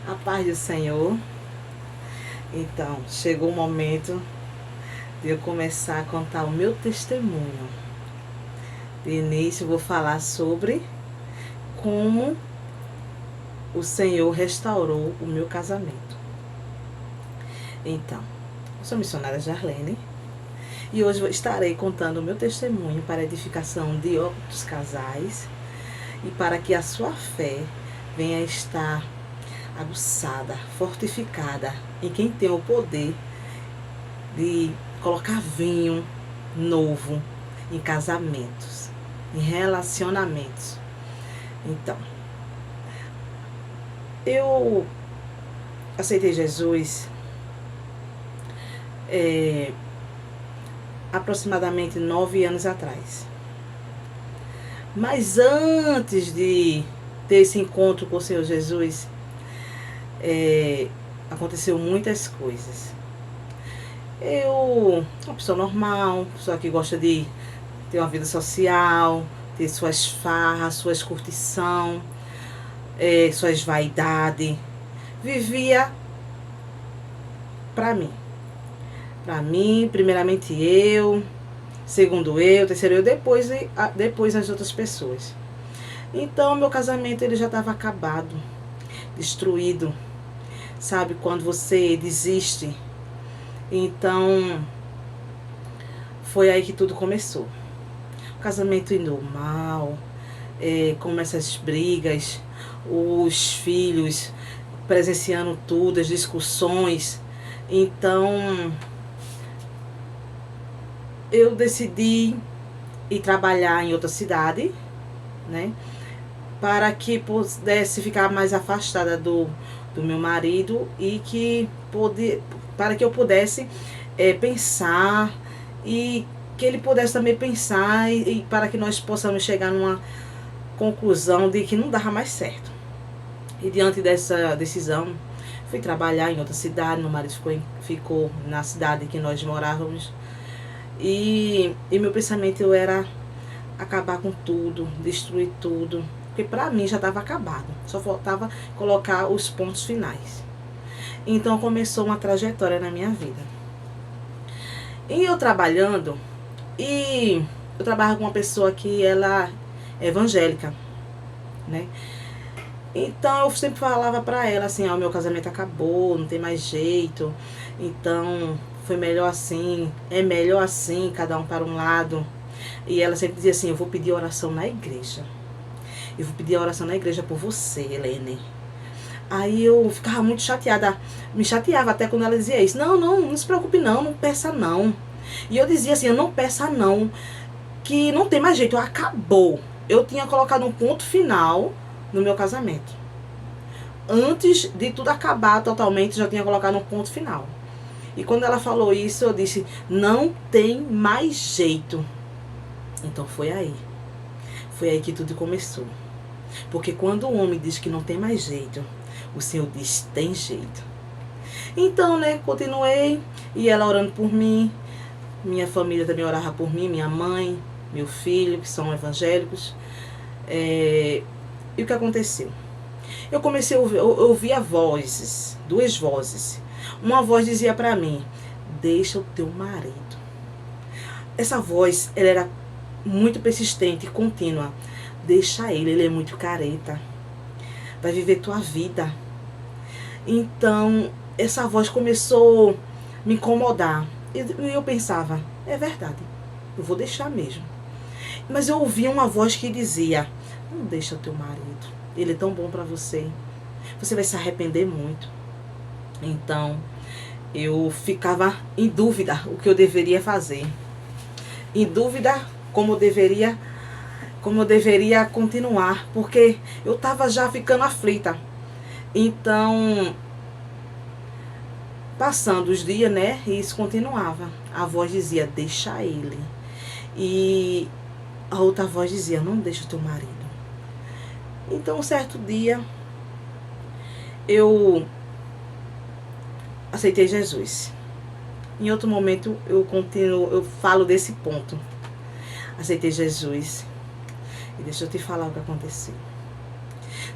A paz do Senhor. Então, chegou o momento de eu começar a contar o meu testemunho. De início, eu vou falar sobre como o Senhor restaurou o meu casamento. Então, eu sou missionária Jarlene e hoje estarei contando o meu testemunho para a edificação de outros casais e para que a sua fé venha estar aguçada, fortificada em quem tem o poder de colocar vinho novo em casamentos, em relacionamentos. Então, eu aceitei Jesus aproximadamente 9 anos atrás. Mas antes de ter esse encontro com o Senhor Jesus, aconteceu muitas coisas. Eu, uma pessoa normal, pessoa que gosta de ter uma vida social, ter suas farras, suas curtição, suas vaidades, vivia para mim. Para mim, primeiramente eu, segundo eu, terceiro eu, depois as outras pessoas. Então, meu casamento ele já estava acabado, destruído. Sabe, quando você desiste. Então, foi aí que tudo começou. O casamento indo mal, começa as brigas, os filhos presenciando tudo, as discussões. Então, eu decidi ir trabalhar em outra cidade, né? Para que pudesse ficar mais afastada do meu marido e para que eu pudesse pensar e que ele pudesse também pensar e para que nós possamos chegar numa conclusão de que não dava mais certo. E diante dessa decisão, fui trabalhar em outra cidade, meu marido ficou na cidade que nós morávamos e meu pensamento era acabar com tudo, destruir tudo. Porque para mim já estava acabado, só faltava colocar os pontos finais. Então começou uma trajetória na minha vida. E eu trabalhando, e eu trabalho com uma pessoa que ela é evangélica, né? Então eu sempre falava para ela assim, o meu casamento acabou, não tem mais jeito, então foi melhor assim, é melhor assim, cada um para um lado. E ela sempre dizia assim, eu vou pedir oração na igreja. Eu vou pedir a oração na igreja por você, Helene. Aí eu ficava muito chateada. Me chateava até quando ela dizia isso. Não se preocupe não peça não. E eu dizia assim, eu não peça não. Que não tem mais jeito, acabou. Eu tinha colocado um ponto final no meu casamento. Antes de tudo acabar totalmente, já tinha colocado um ponto final. E quando ela falou isso, eu disse, não tem mais jeito. Então foi aí. Foi aí que tudo começou. Porque quando o homem diz que não tem mais jeito, o Senhor diz, tem jeito. Então, né, continuei, e ela orando por mim, minha família também orava por mim, minha mãe, meu filho, que são evangélicos. E o que aconteceu? Eu comecei a ouvir vozes, duas vozes. Uma voz dizia para mim, deixa o teu marido. Essa voz, ela era muito persistente e contínua. Deixa ele é muito careta. Vai viver tua vida. Então, essa voz começou a me incomodar. E eu pensava, é verdade, eu vou deixar mesmo. Mas eu ouvia uma voz que dizia, não deixa o teu marido, ele é tão bom para você. Você vai se arrepender muito. Então, eu ficava em dúvida o que eu deveria fazer. Em dúvida como eu deveria continuar, porque eu estava já ficando aflita. Então, passando os dias, né, e isso continuava. A voz dizia, deixa ele. E a outra voz dizia, não deixa o teu marido. Então, um certo dia, eu aceitei Jesus. Em outro momento, eu falo desse ponto. Aceitei Jesus. E deixa eu te falar o que aconteceu.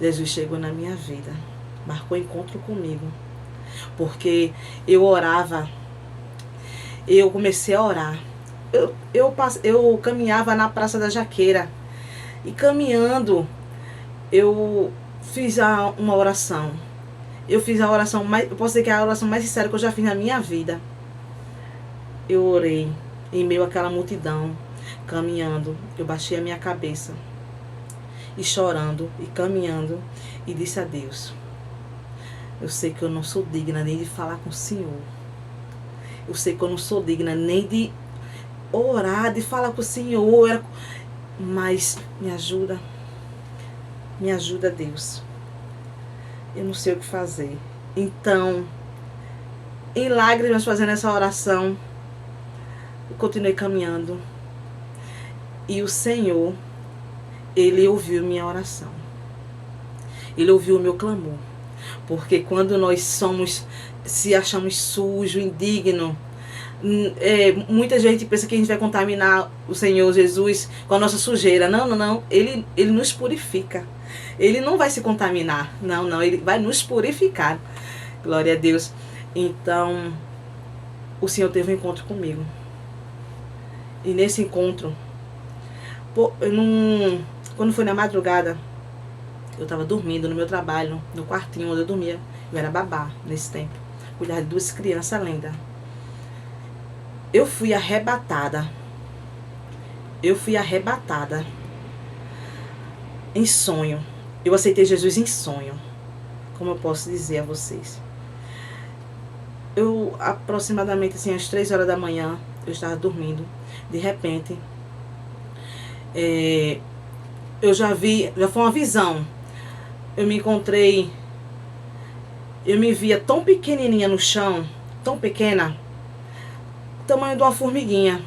Jesus chegou na minha vida marcou encontro comigo. Porque eu orava, eu comecei a orar. Eu caminhava na Praça da Jaqueira. E caminhando, eu fiz uma oração. Eu fiz a oração mais, eu posso dizer que é a oração mais sincera que eu já fiz na minha vida. Eu orei em meio àquela multidão, caminhando. Eu baixei a minha cabeça e chorando e caminhando e disse a Deus: eu sei que eu não sou digna nem de falar com o Senhor. Eu sei que eu não sou digna nem de orar, de falar com o Senhor. Mas me ajuda. Me ajuda, Deus. Eu não sei o que fazer. Então, em lágrimas, fazendo essa oração, eu continuei caminhando. E o Senhor, Ele ouviu minha oração. Ele ouviu o meu clamor. Porque quando nós se achamos sujo, indigno, muita gente pensa que a gente vai contaminar o Senhor Jesus com a nossa sujeira. Não, não, não. Ele nos purifica. Ele não vai se contaminar. Não, não. Ele vai nos purificar. Glória a Deus. Então, o Senhor teve um encontro comigo. E nesse encontro, quando foi na madrugada, eu estava dormindo no meu trabalho, no quartinho onde eu dormia. Eu era babá nesse tempo. Cuidar de 2 crianças lindas. Eu fui arrebatada. Eu fui arrebatada em sonho. Eu aceitei Jesus em sonho. Como eu posso dizer a vocês? Eu, aproximadamente assim, às 3 horas da manhã, eu estava dormindo. De repente, eu já foi uma visão. Eu me via tão pequenininha no chão, tão pequena, tamanho de uma formiguinha.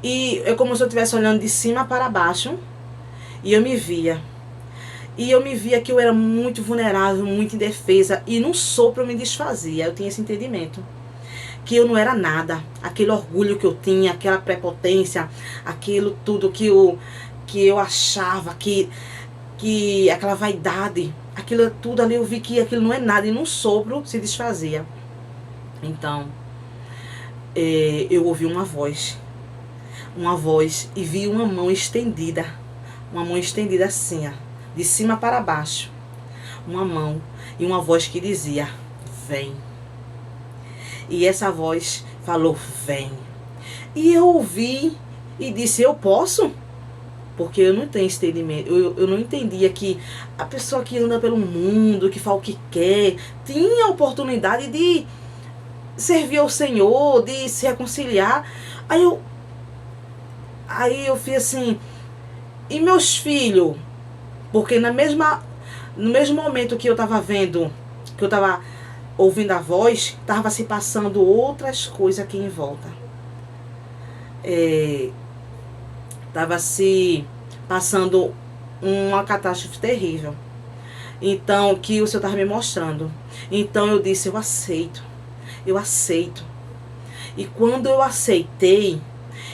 E é como se eu estivesse olhando de cima para baixo. E eu me via. E eu me via que eu era muito vulnerável, muito indefesa. E num sopro eu me desfazia. Eu tinha esse entendimento. Que eu não era nada. Aquele orgulho que eu tinha, aquela prepotência, aquilo tudo que eu achava, que aquela vaidade, aquilo tudo ali eu vi que aquilo não é nada. E num sopro se desfazia. Então, eu ouvi uma voz e vi uma mão estendida assim, ó, de cima para baixo, uma mão e uma voz que dizia: vem. E essa voz falou: vem. E eu ouvi e disse: eu posso? Porque eu não tenho entendimento, eu não entendia que a pessoa que anda pelo mundo, que fala o que quer, tinha a oportunidade de servir ao Senhor, de se reconciliar. Aí eu fiz assim: e meus filhos? Porque no mesmo momento que eu estava vendo, que eu estava ouvindo a voz, estava se passando outras coisas aqui em volta. Estava se passando uma catástrofe terrível. Então, que o Senhor estava me mostrando. Então eu disse: eu aceito. Eu aceito. E quando eu aceitei,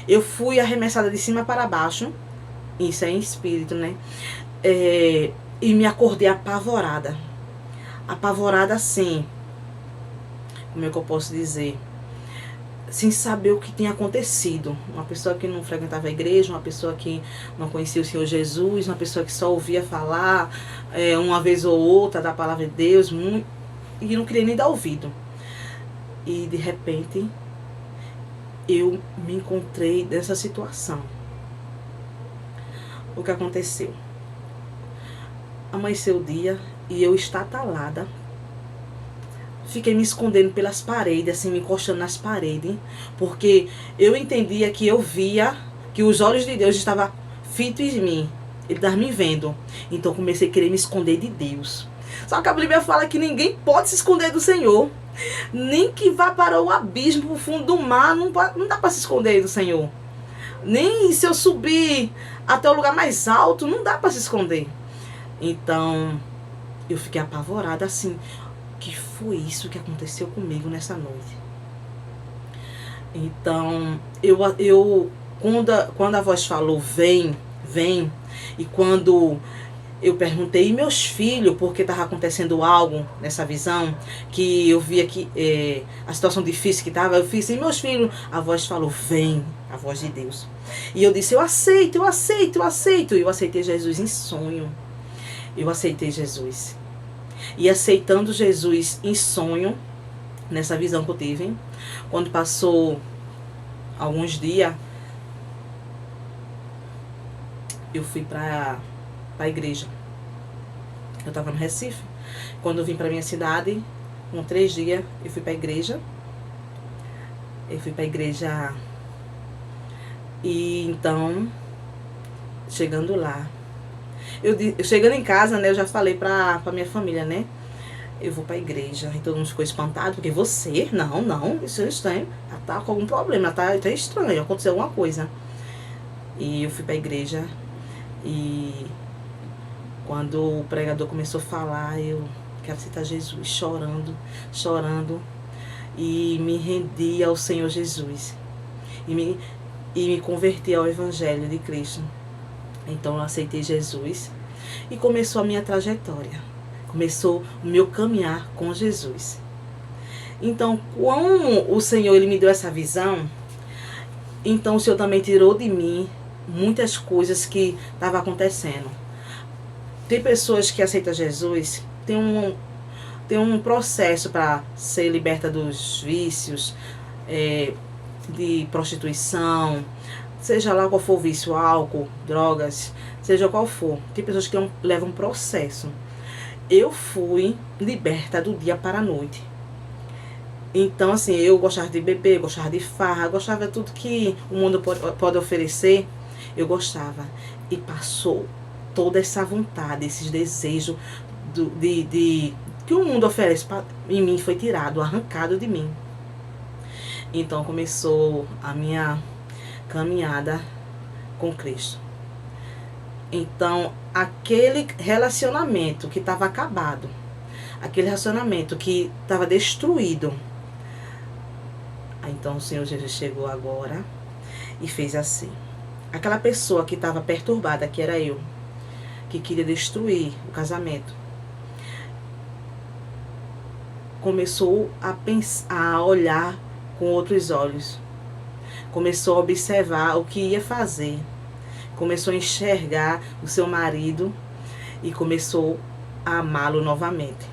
eu fui arremessada de cima para baixo. Isso é em espírito, né? E me acordei apavorada. Apavorada assim. Como é que eu posso dizer? Sem saber o que tinha acontecido. Uma pessoa que não frequentava a igreja, uma pessoa que não conhecia o Senhor Jesus, uma pessoa que só ouvia falar uma vez ou outra da palavra de Deus, e não queria nem dar ouvido. E de repente eu me encontrei nessa situação. O que aconteceu? Amanheceu o dia e eu estatalada. Fiquei me escondendo pelas paredes, assim, me encostando nas paredes, porque eu entendia que eu via que os olhos de Deus estavam fitos em mim. Ele estava me vendo. Então comecei a querer me esconder de Deus. Só que a Bíblia fala que ninguém pode se esconder do Senhor. Nem que vá para o abismo, para o fundo do mar, não dá para se esconder do Senhor. Nem se eu subir até o lugar mais alto, não dá para se esconder. Então, eu fiquei apavorada assim. Que foi isso que aconteceu comigo nessa noite? Então, quando a voz falou: vem, vem, e quando eu perguntei, e meus filhos, porque estava acontecendo algo nessa visão, que eu via que a situação difícil que estava, eu fiz, e meus filhos, a voz falou, vem, a voz de Deus. E eu disse, eu aceito, eu aceito, eu aceito. E eu aceitei Jesus em sonho. Eu aceitei Jesus. E aceitando Jesus em sonho, nessa visão que eu tive, quando passou alguns dias, eu fui para a igreja. Eu estava no Recife. Quando eu vim para minha cidade, com 3 dias, eu fui para a igreja. Eu fui para a igreja. E então, chegando lá, eu chegando em casa, né, eu já falei pra minha família, né, eu vou pra igreja. E todo mundo ficou espantado, porque você, não, isso é estranho, ela tá com algum problema, tá estranho, aconteceu alguma coisa. E eu fui pra igreja, e quando o pregador começou a falar, eu quero citar Jesus, chorando, e me rendi ao Senhor Jesus, e me converti ao Evangelho de Cristo. Então eu aceitei Jesus e começou a minha trajetória. Começou o meu caminhar com Jesus. Então, como o Senhor ele me deu essa visão, então o Senhor também tirou de mim muitas coisas que estavam acontecendo. Tem pessoas que aceitam Jesus, tem um processo para ser liberta dos vícios, de prostituição, seja lá qual for o vício, álcool, drogas, seja qual for. Tem pessoas que levam um processo. Eu fui liberta do dia para a noite. Então, assim, eu gostava de beber, gostava de farra, gostava de tudo que o mundo pode oferecer. Eu gostava. E passou toda essa vontade, esses desejos que o mundo oferece em mim, foi tirado, arrancado de mim. Então começou a minha caminhada com Cristo. Então aquele relacionamento que estava acabado, aquele relacionamento que estava destruído, então o Senhor Jesus chegou agora e fez assim. Aquela pessoa que estava perturbada, que era eu, que queria destruir o casamento, começou a pensar, a olhar com outros olhos. Começou a observar o que ia fazer. Começou a enxergar o seu marido e começou a amá-lo novamente.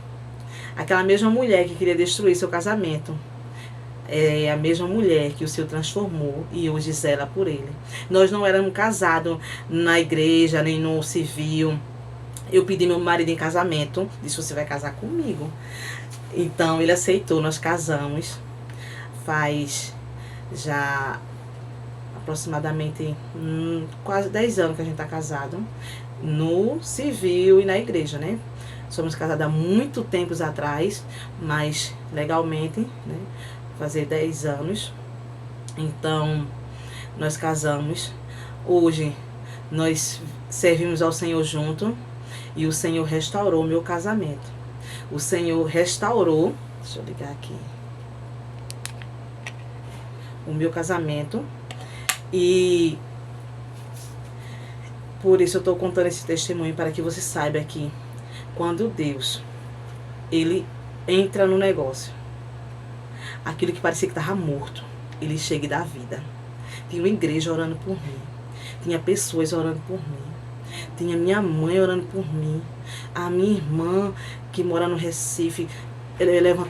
Aquela mesma mulher que queria destruir seu casamento é a mesma mulher que o Senhor transformou e hoje zela por ele. Nós não éramos casados na igreja, nem no civil. Eu pedi meu marido em casamento, disse, você vai casar comigo. Então ele aceitou, nós casamos. Faz já aproximadamente quase 10 anos que a gente está casado, no civil e na igreja, né? Somos casados há muito tempos atrás, mas legalmente, né? Fazer 10 anos. Então, nós casamos. Hoje, nós servimos ao Senhor junto e o Senhor restaurou o meu casamento. O Senhor restaurou, deixa eu ligar aqui, o meu casamento. E por isso eu estou contando esse testemunho, para que você saiba que quando Deus ele entra no negócio, aquilo que parecia que estava morto, ele chega e dá vida. Tinha uma igreja orando por mim, tinha pessoas orando por mim, tinha minha mãe orando por mim, a minha irmã que mora no Recife, ela levantou